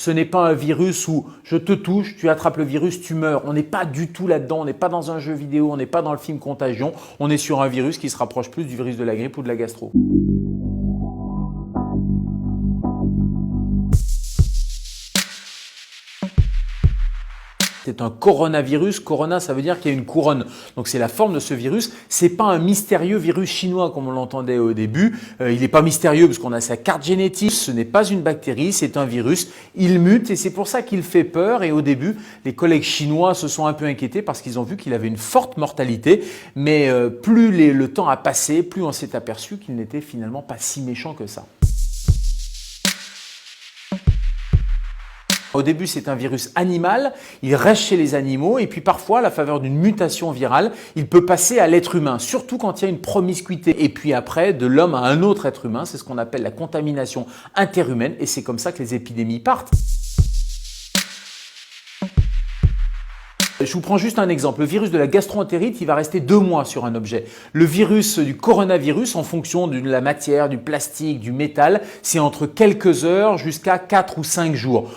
Ce n'est pas un virus où je te touche, tu attrapes le virus, tu meurs. On n'est pas du tout là-dedans, on n'est pas dans un jeu vidéo, on n'est pas dans le film Contagion. On est sur un virus qui se rapproche plus du virus de la grippe ou de la gastro. C'est un coronavirus. Corona, ça veut dire qu'il y a une couronne. Donc c'est la forme de ce virus. C'est pas un mystérieux virus chinois comme on l'entendait au début. Il n'est pas mystérieux parce qu'on a sa carte génétique. Ce n'est pas une bactérie, c'est un virus. Il mute et c'est pour ça qu'il fait peur. Et au début, les collègues chinois se sont un peu inquiétés parce qu'ils ont vu qu'il avait une forte mortalité. Mais plus le temps a passé, plus on s'est aperçu qu'il n'était finalement pas si méchant que ça. Au début, c'est un virus animal, il reste chez les animaux et puis parfois, à la faveur d'une mutation virale, il peut passer à l'être humain, surtout quand il y a une promiscuité. Et puis après, de l'homme à un autre être humain, c'est ce qu'on appelle la contamination interhumaine et c'est comme ça que les épidémies partent. Je vous prends juste un exemple. Le virus de la gastro-entérite, il va rester 2 mois sur un objet. Le virus du coronavirus, en fonction de la matière, du plastique, du métal, c'est entre quelques heures jusqu'à 4 ou 5 jours.